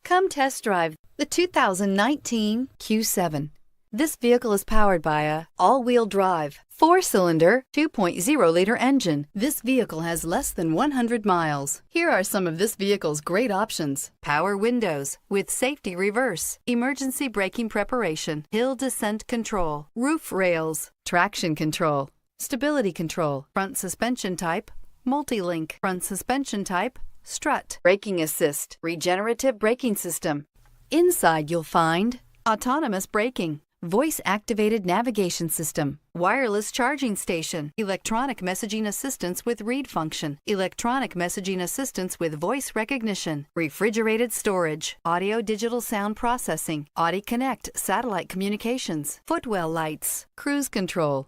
Come test drive the 2019 Q7. This vehicle is powered by a all-wheel drive, 4-cylinder, 2.0-liter engine. This vehicle has less than 100 miles. Here are some of this vehicle's great options: power windows with safety reverse, emergency braking preparation, hill descent control, roof rails, traction control, stability control, front suspension type, multi-link, front suspension type, strut, braking assist, regenerative braking system. Inside you'll find autonomous braking, voice-activated navigation system, wireless charging station, electronic messaging assistance with read function, electronic messaging assistance with voice recognition, refrigerated storage, audio-digital sound processing, Audi Connect satellite communications, footwell lights, cruise control,